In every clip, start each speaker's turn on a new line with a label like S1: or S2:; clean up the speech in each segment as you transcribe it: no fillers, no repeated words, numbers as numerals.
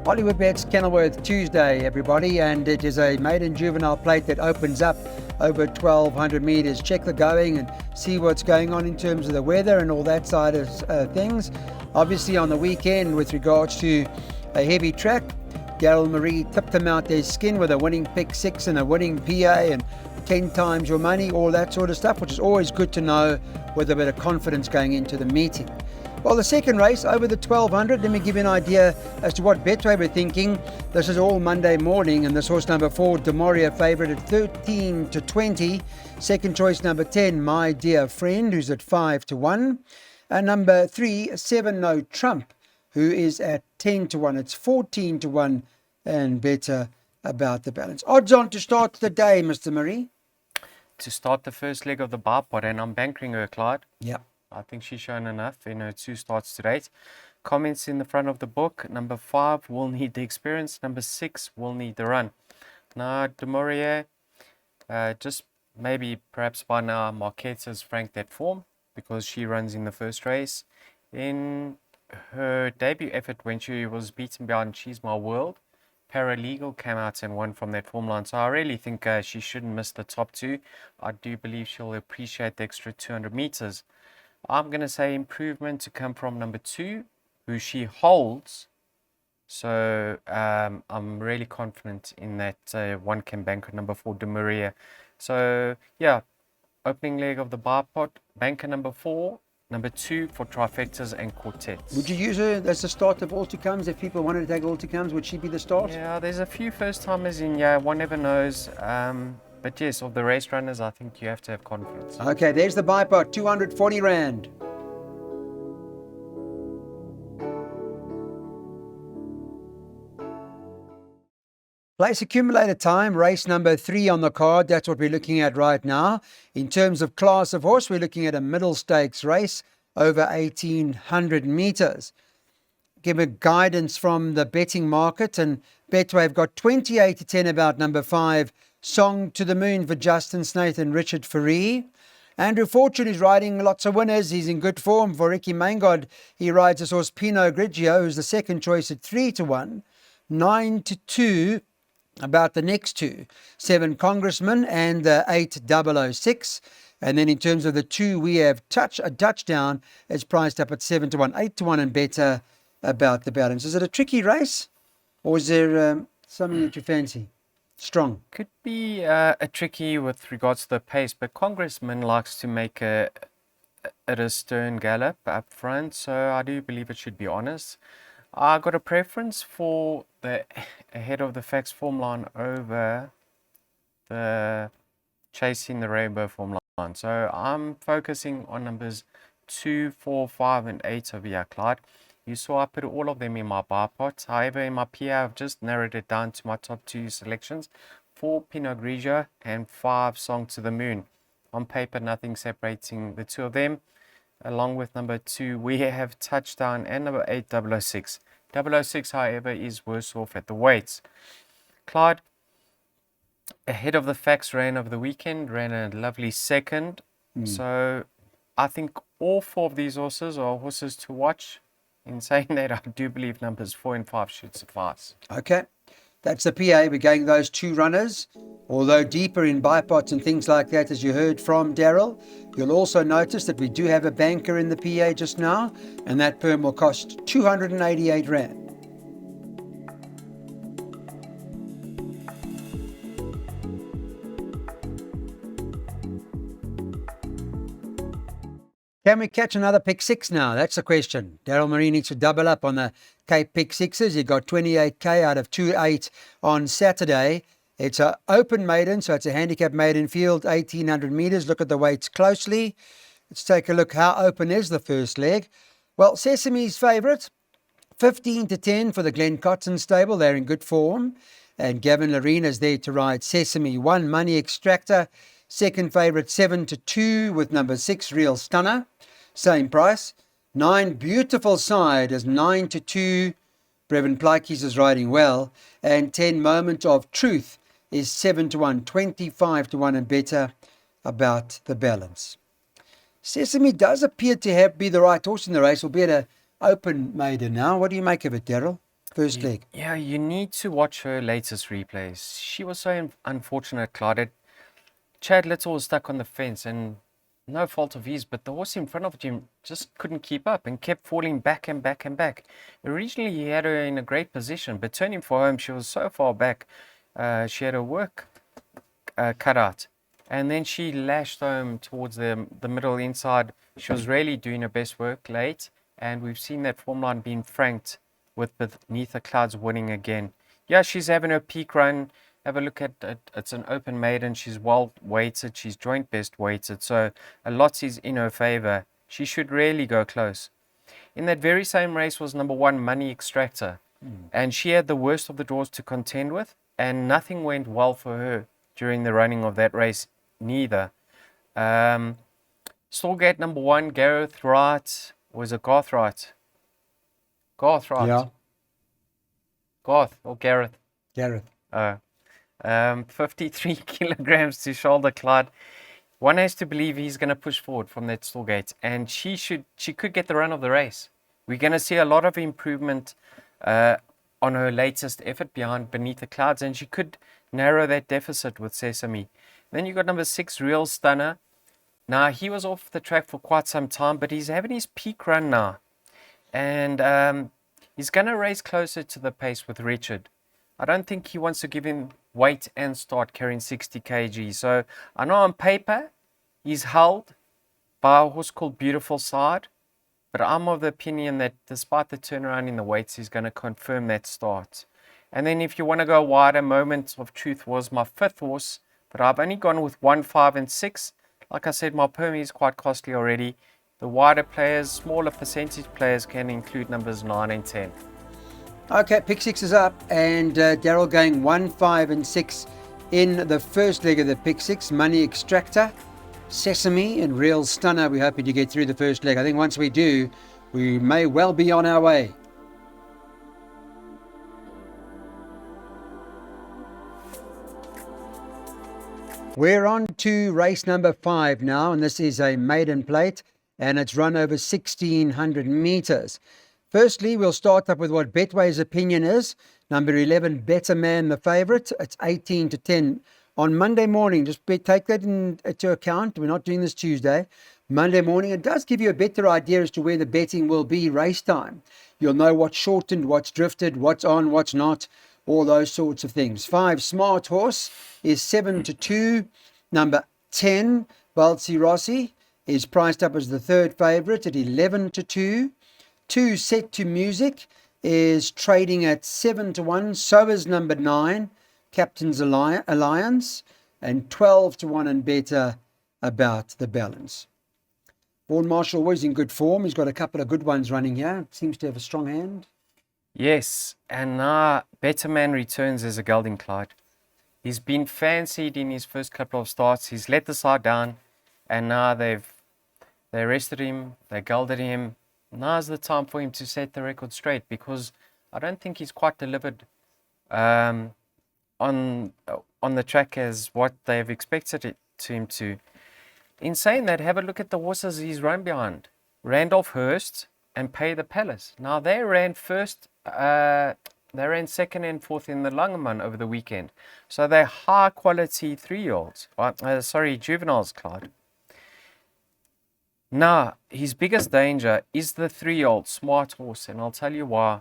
S1: Hollywood Bets Kenilworth Tuesday, everybody, and it is a maiden juvenile plate that opens up over 1,200 metres. Check the going and see what's going on in terms of the weather and all that side of things. Obviously on the weekend with regards to a heavy track, Daryl Marie tipped them out their skin with a winning pick six and a winning PA and 10 times your money, all that sort of stuff, which is always good to know with a bit of confidence going into the meeting. Well, the second race over the 1,200, let me give you an idea as to what Betway were thinking. This is all Monday morning, and this horse number 4, Demoria, favourite at 13 to 20. Second choice number 10, My Dear Friend, who's at 5 to 1. And number 3, 7 No Trump, who is at 10 to 1. It's 14 to 1 and better about the balance. Odds on to start the day, Mr. Marie.
S2: To start the first leg of the bar pot, and I'm bankering her, Clyde.
S1: Yeah.
S2: I think she's shown enough in her 2 starts to date. Comments in the front of the book. Number 5 will need the experience. Number 6 will need the run. Now, Demoria, just maybe perhaps by now Marquette has franked that form because she runs in the first race. In her debut effort when she was beaten behind She's My World, Paralegal came out and won from that form line. So I really think she shouldn't miss the top 2. I do believe she'll appreciate the extra 200 meters. I'm going to say improvement to come from number 2, who she holds. So I'm really confident in that one can bank number 4, Demoria. So yeah, opening leg of the bar pot, banker number 4, number 2 for trifectas and quartets.
S1: Would you use her as the start of all to comes if people wanted to take all to comes? Would she be the start?
S2: Yeah, there's a few first timers in here. One never knows. But yes, of the race runners, I think you have to have confidence.
S1: Okay, there's the buy pot, 240 Rand. Place accumulator time, race number 3 on the card. That's what we're looking at right now. In terms of class of horse, we're looking at a middle stakes race over 1,800 metres. Give a guidance from the betting market, and Betway have got 28 to 10 about number 5, Song to the Moon for Justin Snaith and Richard Faree. Andrew Fortune is riding lots of winners. He's in good form. For Ricky Mangod, he rides his horse Pinot Grigio, who's the second choice at 3 to 1. 9 to 2 about the next 2. 7 Congressman and 8 006. And then in terms of the 2, we have a touchdown. It's priced up at 7 to 1. 8 to 1 and better about the balance. Is it a tricky race? Or is there something that you fancy? Strong.
S2: Could be a tricky with regards to the pace, but Congressman likes to make a stern gallop up front, so I do believe it should be honest. I got a preference for the ahead of the facts form line over the chasing the rainbow form line. So I'm focusing on numbers 2, 4, 5, and 8 over here, Clyde. You saw I put all of them in my bar pot. However, in my PA, I've just narrowed it down to my top 2 selections. 4 Pinot Grigio and 5 Song to the Moon. On paper, nothing separating the 2 of them. Along with number 2, we have Touchdown and number 8, 006. 006, however, is worse off at the weights. Clyde, ahead of the facts, ran over the weekend, ran a lovely second. So I think all 4 of these horses are horses to watch. In saying that, I do believe numbers 4 and 5 should suffice.
S1: Okay, that's the PA. We're going those 2 runners. Although deeper in bipots and things like that, as you heard from Daryl, you'll also notice that we do have a banker in the PA just now, and that perm will cost 288 Rand. Can we catch another pick 6 now? That's the question. Daryl Marie needs to double up on the Cape pick 6s. He got 28k out of 2-8 on Saturday. It's an open maiden, so it's a handicap maiden field, 1,800 metres. Look at the weights closely. Let's take a look. How open is the first leg? Well, Sesame's favourite, 15 to 10 for the Glen Cotton stable. They're in good form. And Gavin Lorena's there to ride Sesame. 1 Money Extractor. Second favourite, 7 to 2 with number 6, Real Stunner. Same price. 9 Beautiful Side is 9 to 2. Brevin Plykes is riding well. And 10 Moment of Truth is 7 to 1. 25 to 1 and better about the balance. Sesame does appear to be the right horse in the race, albeit an open maiden now. What do you make of it, Daryl? first leg.
S2: Yeah, you need to watch her latest replays. She was so unfortunate, Claude. Chad Little was stuck on the fence, and no fault of his, but the horse in front of him just couldn't keep up and kept falling back and back and back. Originally, he had her in a great position, but turning for home, she was so far back. She had her work cut out. And then she lashed home towards the middle inside. She was really doing her best work late, and we've seen that form line being franked with Beneath the Clouds winning again. Yeah, she's having her peak run. Have a look at it. It's an open maiden. She's well weighted. She's joint best weighted. So a lot is in her favor. She should really go close. In that very same race was number 1, Money Extractor. And she had the worst of the draws to contend with, and nothing went well for her during the running of that race, neither. Stallgate number 1, Gareth Wright. Was it Garth Wright? Garth Wright.
S1: Yeah.
S2: Garth or Gareth?
S1: Gareth.
S2: 53 kilograms to shoulder, Clyde. One has to believe he's going to push forward from that Stallgate, and she could get the run of the race. We're going to see a lot of improvement on her latest effort behind Beneath the Clouds, and she could narrow that deficit with Sesame. Then you got number 6, Real Stunner. Now, he was off the track for quite some time, but he's having his peak run now. And he's going to race closer to the pace with Richard. I don't think he wants to give him weight and start carrying 60 kg. So I know on paper he's held by a horse called Beautiful Side, but I'm of the opinion that despite the turnaround in the weights, he's going to confirm that start. And then if you want to go wider, Moments of Truth was my 5th horse, but I've only gone with 1, 5 and 6. Like I said, my Permi is quite costly already. The wider players, smaller percentage players can include numbers 9 and 10.
S1: Okay, pick 6 is up, and Daryl going 1, 5 and 6 in the first leg of the pick 6. Money Extractor, Sesame and Real Stunner. We're hoping to get through the first leg. I think once we do, we may well be on our way. We're on to race number 5 now, and this is a maiden plate, and it's run over 1,600 meters. Firstly, we'll start up with what Betway's opinion is. Number 11, Better Man, the favourite. It's 18 to 10 on Monday morning. Just take that into account. We're not doing this Tuesday. Monday morning, it does give you a better idea as to where the betting will be race time. You'll know what's shortened, what's drifted, what's on, what's not, all those sorts of things. 5, Smart Horse is 7 to 2. Number 10, Balzi Rossi, is priced up as the 3rd favourite at 11 to 2. 2, Set to Music, is trading at 7 to 1. So is number 9, Captain's Alliance, and 12 to 1 and better About the Balance. Vaughan Marshall always in good form. He's got a couple of good ones running here. Seems to have a strong hand.
S2: Yes, and now Better Man returns as a gelding, Clyde. He's been fancied in his first couple of starts. He's let the side down, and now they arrested him, they gelded him. Now's the time for him to set the record straight, because I don't think he's quite delivered on the track as what they've expected it to him to. In saying that, have a look at the horses he's run behind. Randolph Hurst and Pay the Palace. Now, they ran first, they ran 2nd and 4th in the Langeman over the weekend. So they're high quality 3-year-olds. Juveniles, Clyde. Now, his biggest danger is the 3-year-old Smart Horse, and I'll tell you why.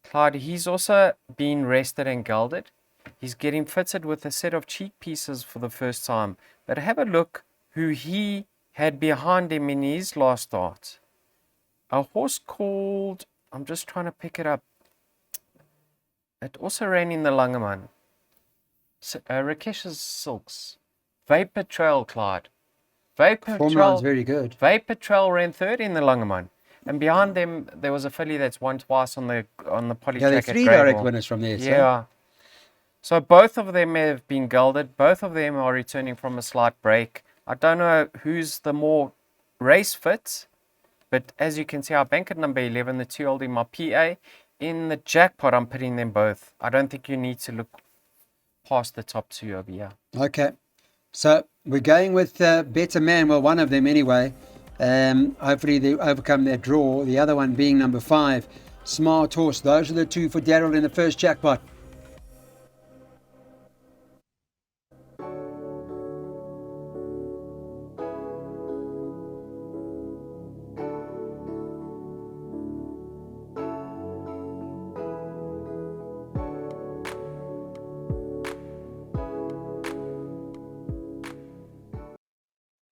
S2: Clyde, he's also been rested and gelded. He's getting fitted with a set of cheek pieces for the first time. But have a look who he had behind him in his last start. A horse called, I'm just trying to pick it up. It also ran in the Langeman. Rakesh's Silks. Vapor Trail, Clyde.
S1: Formula's very good.
S2: Vapor Trail ran 3rd in the Langeman. And behind them, there was a filly that's won twice on the poly
S1: Yeah,
S2: track
S1: they're
S2: at
S1: 3 direct
S2: Gradeville.
S1: winners from there.
S2: Yeah. So both of them have been gelded. Both of them are returning from a slight break. I don't know who's the more race fit, but as you can see, I bank at number 11, the 2-year-old in my PA. In the jackpot, I'm putting them both. I don't think you need to look past the top 2 over here.
S1: Okay. So we're going with Better Man. Well, one of them anyway. Hopefully they overcome their draw. The other one being number 5, Smart Horse. Those are the two for Daryl in the first jackpot.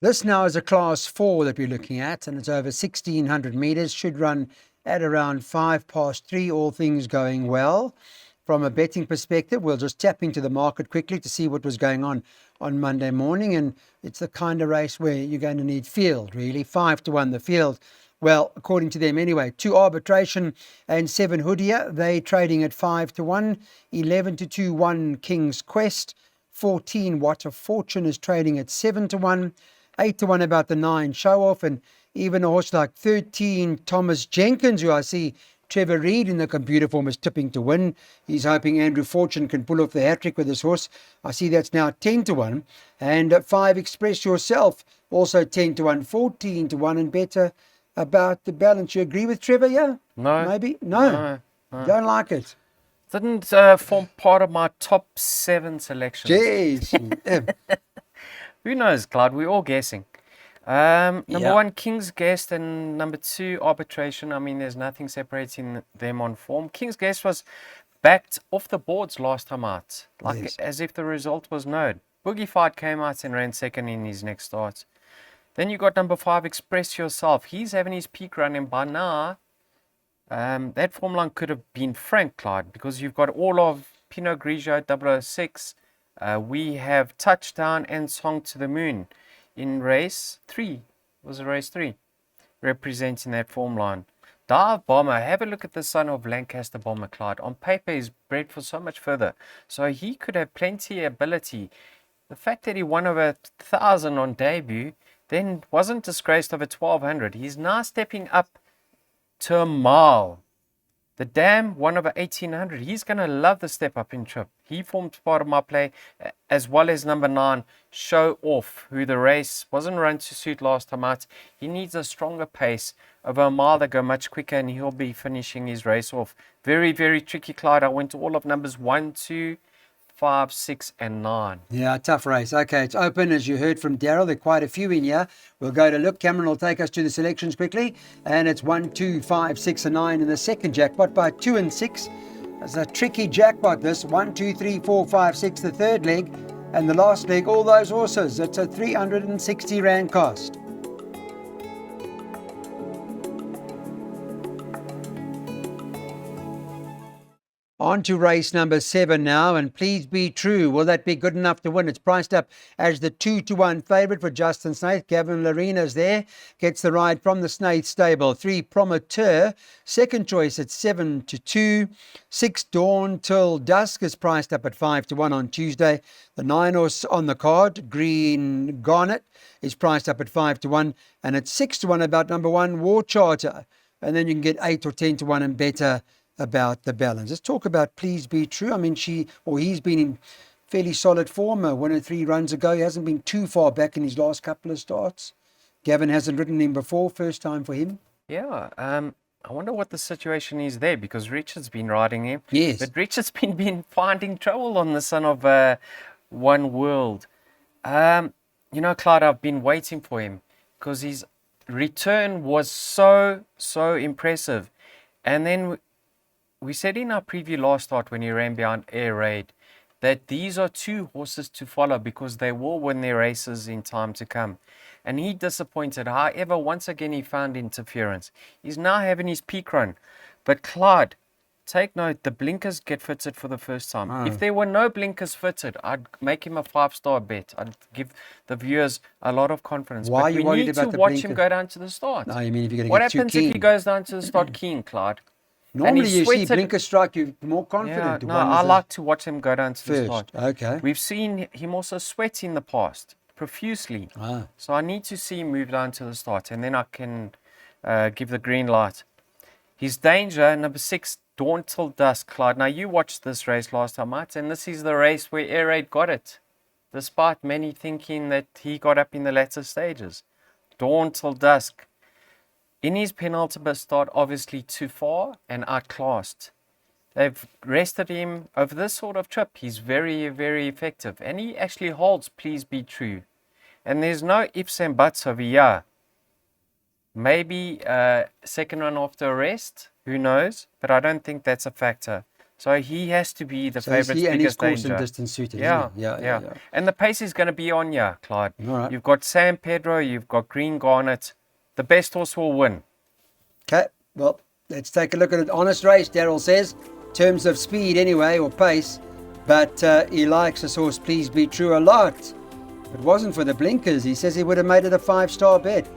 S1: This now is a class 4 that we're looking at, and it's over 1600 meters, should run at around 3:05, all things going well. From a betting perspective, we'll just tap into the market quickly to see what was going on Monday morning, and it's the kind of race where you're going to need field, really. 5-1 the field. Well, according to them anyway. 2 Arbitration and 7 Hoodia, they trading at 5-1. 11-2 1 King's Quest. 14 Watt of Fortune is trading at 7-1. 8-1 about the 9 Show Off, and even a horse like 13 Thomas Jenkins, who I see Trevor Reid in the computer form is tipping to win. He's hoping Andrew Fortune can pull off the hat-trick with this horse. I see that's now 10-1. And 5 Express Yourself, also 10-1, 14-1 and better about the balance. You agree with Trevor, yeah?
S2: No.
S1: Maybe? No. Don't like it.
S2: Didn't form part of my top 7 selections.
S1: Jeez.
S2: Who knows, Clyde? We're all guessing. Number 1, King's Guest, and number 2, Arbitration. I mean, there's nothing separating them on form. King's Guest was backed off the boards last time out, as if the result was known. Boogie Fight came out and ran second in his next start. Then you got number 5, Express Yourself. He's having his peak run, and by now, that form line could have been Frank, Clyde, because you've got all of Pinot Grigio 006. We have Touchdown and Song to the Moon in race 3. Was it race 3? Representing that form line. Dive Bomber, have a look at the son of Lancaster Bomber, Clyde. On paper, he's bred for so much further. So he could have plenty of ability. The fact that he won over 1,000 on debut, then wasn't disgraced over 1,200. He's now stepping up to a mile. The Dam won over 1,800. He's going to love the step up in trip. He formed part of my play, as well as number 9, Show Off, who the race wasn't run to suit last time out. He needs a stronger pace. Over a mile, they go much quicker, and he'll be finishing his race off. Very, very tricky, Clyde. I went to all of numbers 1, 2, 5, 6, and 9.
S1: Yeah, tough race. Okay, it's open, as you heard from Daryl. There are quite a few in here. We'll go to look. Cameron will take us to the selections quickly. And it's 1, 2, 5, 6, and 9 in the second jackpot by 2 and 6. It's a tricky jackpot, this. 1, 2, 3, 4, 5, 6, the third leg. And the last leg, all those horses. It's a 360 Rand cost. On to race number 7 now, and Please Be True. Will that be good enough to win? It's priced up as the 2-1 favourite for Justin Snaith. Gavin Larina's there, gets the ride from the Snaith stable. 3 Promoteur, second choice at 7-2. 6 Dawn Till Dusk is priced up at 5-1 on Tuesday. The 9 horse on the card, Green Garnet, is priced up at 5-1, and it's 6-1 about number 1 War Charter. And then you can get 8 or 10-1 and better about the balance. Let's talk about Please Be True. I mean, he's been in fairly solid form. 1 or 3 runs ago. He hasn't been too far back in his last couple of starts. Gavin hasn't ridden him before. First time for him.
S2: Yeah. I wonder what the situation is there, because Richard's been riding him.
S1: Yes.
S2: But Richard's been finding trouble on the son of One World. Clyde, I've been waiting for him because his return was so impressive. And then we said in our preview last start when he ran behind Air Raid that these are 2 horses to follow because they will win their races in time to come. And he disappointed. However, once again, he found interference. He's now having his peak run. But Clyde, take note, the blinkers get fitted for the first time. If there were no blinkers fitted, I'd make him a 5-star bet. I'd give the viewers a lot of confidence.
S1: Why are you worried about the blinkers?
S2: We need to watch him go down to the start.
S1: No, you mean if you're going to
S2: what
S1: get too
S2: happens
S1: keen?
S2: if he goes down to the start keen, Clyde?
S1: Normally you see blinker strike, you're more confident.
S2: Yeah, I like to watch him go down to the start.
S1: Okay.
S2: We've seen him also sweat in the past, profusely. So I need to see him move down to the start, and then I can give the green light. His danger, number 6, Dawn Till Dusk, Clyde. Now, you watched this race last time out, and this is the race where Air Raid got it, despite many thinking that he got up in the latter stages. Dawn Till Dusk. in his penultimate start, obviously too far and outclassed. They've rested him over this sort of trip. He's very, very effective. And he actually holds Please Be True. And there's no ifs and buts over here. Maybe second run after a rest. Who knows? But I don't think that's a factor. So he has to be the favourite's
S1: and he's
S2: biggest
S1: course
S2: danger.
S1: and distance suited,
S2: Yeah,
S1: isn't he?
S2: yeah. And the pace is going to be on you, Clyde.
S1: All right.
S2: You've got San Pedro, you've got Green Garnet. The best horse will win.
S1: Okay, well, let's take a look at an honest race, Daryl says, in terms of speed anyway, or pace. But he likes this horse, Please Be True, a lot. If it wasn't for the blinkers, he says he would have made it a 5-star bet.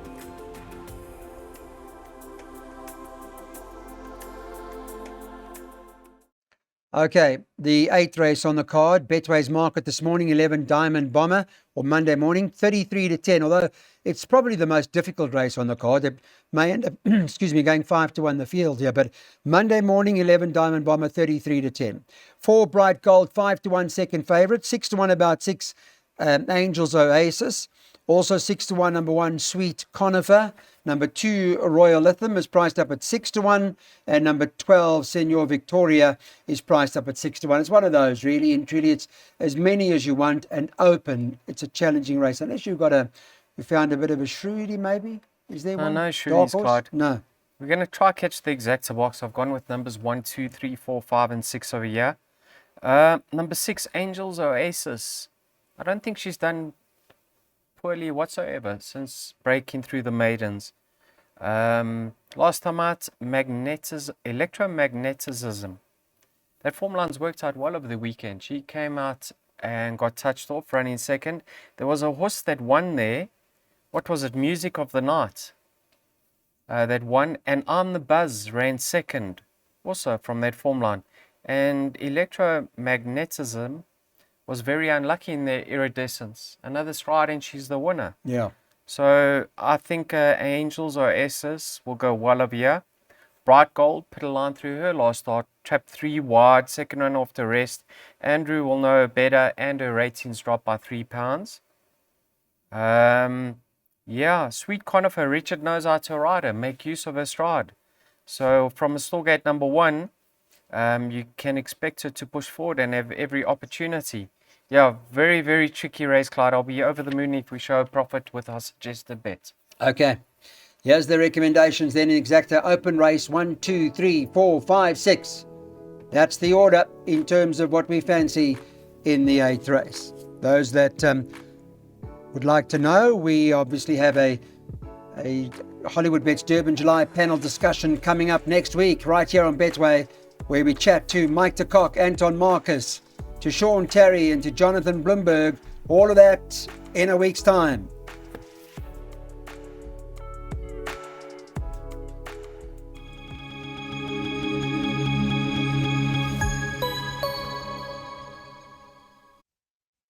S1: Okay, the 8th race on the card, Betway's market this morning, 11 Diamond Bomber, or Monday morning, 33-10, although it's probably the most difficult race on the card. It may end up, going 5-1 the field here, but Monday morning, 11 Diamond Bomber, 33-10. 4 Bright Gold, 5-1 second favourite, 6-1 about 6 Angels Oasis. Also 6-1 number 1 Sweet Conifer. Number 2 Royal Lithium is priced up at 6-1, and number 12 Senor Victoria is priced up at 6-1. It's one of those really, and truly it's as many as you want and open. It's a challenging race unless you found a bit of a shrewdy maybe. Is there one?
S2: No shrewies, Clyde.
S1: No.
S2: We're going to try catch the exacta box. I've gone with numbers 1, 2, 3, 4, 5 and 6 over here. Number 6 Angels Oasis. I don't think she's done poorly whatsoever since breaking through the maidens. Last time out, electromagnetism. That form line's worked out well over the weekend. She came out and got touched off, running second. There was a horse that won there. What was it? Music of the Night. That won. And On the Buzz ran second, also from that form line. And electromagnetism was very unlucky in their iridescence. Another stride and she's the winner.
S1: Yeah.
S2: So I think Angels or S's will go well over here. Bright Gold put a line through her last start, trapped 3 wide, second run off the rest. Andrew will know better, and her ratings dropped by £3. Yeah, Sweet Conifer, Richard knows how to ride her, make use of her stride. So from a stallgate number 1, you can expect her to push forward and have every opportunity. Yeah, very, very tricky race, Clyde. I'll be over the moon if we show a profit with our suggested bet.
S1: Okay. Here's the recommendations then in exacta. Open race 1, 2, 3, 4, 5, 6. That's the order in terms of what we fancy in the 8th race. Those that would like to know, we obviously have a Hollywood Bets Durban July panel discussion coming up next week right here on Betway, where we chat to Mike de Kock, Anton Marcus, to Sean Terry and to Jonathan Bloomberg. All of that in a week's time.